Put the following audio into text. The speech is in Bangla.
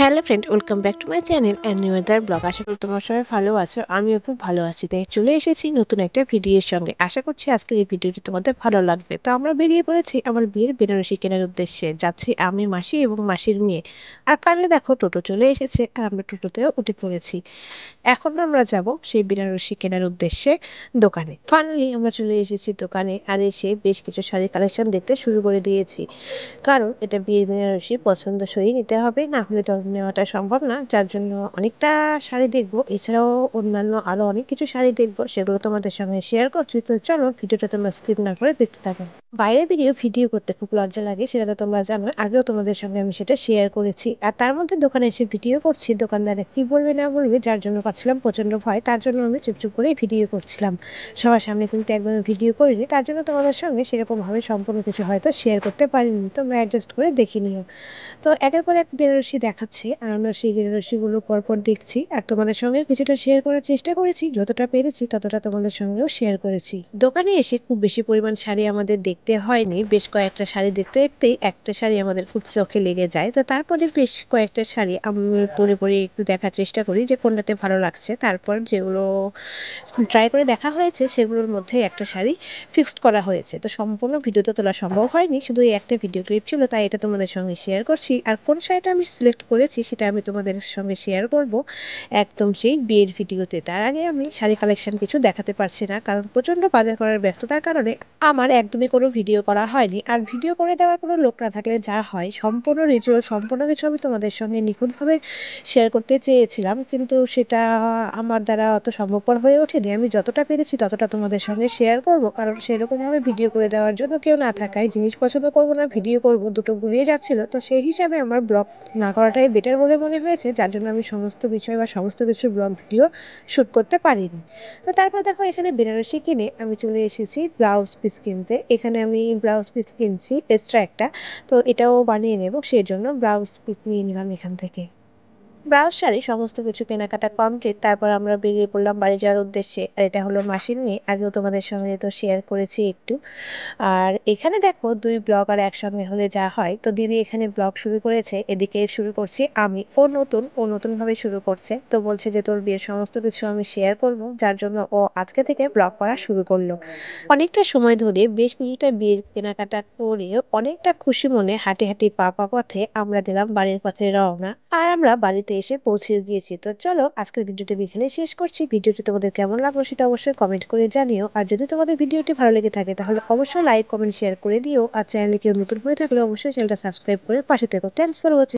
Hello friend, welcome back to my channel and new other blog. আশা করি তোমরা সবাই ভালো আছো। আমিও খুব ভালো আছি। তাই চলে এসেছি নতুন একটা ভিডিওর সঙ্গে। আশা করছি আজকের এই ভিডিওটি তোমাদের ভালো লাগবে। তো আমরা বেরিয়ে পড়েছি আমার বিয়ের বেনারসি কেনার উদ্দেশ্যে। যাচ্ছি আমি, মাসি এবং মাসির মেয়ে। আর ফাইনালি দেখো টোটো চলে এসেছে আর আমরা টোটোতেও উঠে পড়েছি। এখন আমরা যাব সেই বেনারসি কেনার উদ্দেশ্যে দোকানে। ফাইনালি আমরা চলে এসেছি দোকানে আর এসে বেশ কিছু শাড়ির কালেকশন দেখতে শুরু করে দিয়েছি। কারণ এটা বিয়ের বেনারসি পছন্দসই নিতে হবে, না হলে তো নেওয়াটা সম্ভব না। যার জন্য অনেকটা শাড়ি দেখবো, এছাড়াও অন্যান্য আরও অনেক কিছু শাড়ি দেখবো, সেগুলো তোমাদের সঙ্গে শেয়ার করছি। তো চলো ভিডিওটা তোমরা স্কিপ না করে দেখতে থাকো। বাইরের ভিডিও করতে খুব লজ্জা লাগে, সেটা তো তোমরা জানো। আগেও তোমাদের সঙ্গে আমি সেটা শেয়ার করেছি। আর তার মধ্যে দোকানে এসে ভিডিও করছি, দোকানদারে কি বলবে না বলবে, যার জন্য পাচ্ছিলাম প্রচণ্ড ভয়। তার জন্য আমি চুপচুপ করে ভিডিও করছিলাম। সবার সামনে কিন্তু একদমই ভিডিও করিনি, তার জন্য তোমাদের সঙ্গে সেরকমভাবে সম্পূর্ণ কিছু হয়তো শেয়ার করতে পারিনি। তোমরা অ্যাডজাস্ট করে দেখে নিও। তো একের পর এক বেনারসি দেখাচ্ছে আর আমরা সেই বেনারসিগুলো পরপর দেখছি আর তোমাদের সঙ্গেও কিছুটা শেয়ার করার চেষ্টা করেছি। যতটা পেরেছি ততটা তোমাদের সঙ্গেও শেয়ার করেছি। দোকানে এসে খুব বেশি পরিমাণ শাড়ি আমাদের দেখতে হয়নি। বেশ কয়েকটা শাড়ি দেখতে দেখতেই একটা শাড়ি আমাদের খুব চোখে লেগে যায়। তো তারপরে বেশ কয়েকটা শাড়ি আমি পরে পরে একটু দেখার চেষ্টা করি যে কোনটাতে ভালো লাগছে। তারপর যেগুলো ট্রাই করে দেখা হয়েছে সেগুলোর মধ্যে একটা শাড়ি ফিক্সড করা হয়েছে। তো সম্পূর্ণ ভিডিও তো তোলা সম্ভব হয়নি, শুধু এই একটা ভিডিও ক্লিপ ছিল, তাই এটা তোমাদের সঙ্গে শেয়ার করছি। আর কোন শাড়িটা আমি সিলেক্ট করেছি সেটা আমি তোমাদের সঙ্গে শেয়ার করব একদম সেই বিয়ের ভিডিওতে। তার আগে আমি শাড়ি কালেকশন কিছু দেখাতে পারছি না, কারণ প্রচণ্ড বাজার করার ব্যস্ততার কারণে আমার একদমই কোনো ভিডিও করা হয়নি। আর ভিডিও করে দেওয়ার কোনো লোক না থাকলে যা হয়, সম্পূর্ণ রিচুয়াল সম্পূর্ণ কিছু আমি তোমাদের সঙ্গে নিখুঁতভাবে শেয়ার করতে চেয়েছিলাম, কিন্তু সেটা আমার দ্বারা অত সম্ভবপর হয়ে ওঠেনি। আমি যতটা পেরেছি ততটা তোমাদের সঙ্গে শেয়ার করব, কারণ সেরকমভাবে ভিডিও করে দেওয়ার জন্য কেউ না থাকায় জিনিস পছন্দ করবো না ভিডিও করব, দুটো গুলিয়ে যাচ্ছিল। তো সেই হিসাবে আমার ব্লগ না করাটাই বেটার বলে মনে হয়েছে, যার জন্য আমি সমস্ত বিষয় বা সমস্ত কিছু ব্লগ ভিডিও শ্যুট করতে পারিনি। তো তারপর দেখো এখানে বেনারসি কিনে আমি চলে এসেছি ব্লাউজ পিস কিনতে। এখানে আমি ব্লাউজ পিস কিনছি এক্সট্রা একটা, তো এটাও বানিয়ে নেব, সেই জন্য ব্লাউজ পিস নিয়ে নিলাম এখান থেকে। ব্লাউজ শাড়ি সমস্ত কিছু কেনাকাটা কমপ্লিট। তারপর আমরা বেরিয়ে পড়লাম বাড়ি যাওয়ার উদ্দেশ্যে। আর এটা হলো মাসির মেয়ে, আগেও তোমাদের সঙ্গে তো শেয়ার করেছি একটু। আর এখানে দেখো দুই ব্লগার একসঙ্গে হলে যা হয়। তো দিদি এখানে ব্লগ শুরু করেছে, এদিকে শুরু করছি আমি। ও নতুনভাবে শুরু করছে, তো বলছে যে তোর বিয়ের সমস্ত কিছু আমি শেয়ার করবো, যার জন্য ও আজকে থেকে ব্লগ করা শুরু করলো। অনেকটা সময় ধরে বেশ কিছুটা বিয়ের কেনাকাটা করে অনেকটা খুশি মনে হাঁটি হাঁটি পা পথে আমরা দিলাম বাড়ির পথে রওনা। আর আমরা বাড়িতে এসে পৌঁছে গিয়েছি। তো চলো আজকের ভিডিওটি এখানে শেষ করছি। ভিডিওটি তোমাদের কেমন লাগলো সেটা অবশ্যই কমেন্ট করে জানিও। আর যদি তোমাদের ভিডিওটি ভালো লেগে থাকে তাহলে অবশ্যই লাইক কমেন্ট শেয়ার করে দিও। আর চ্যানেলে কেউ নতুন হয়ে থাকলে অবশ্যই চ্যানেলটা সাবস্ক্রাইব করে পাশে থেকো। Thanks for watching.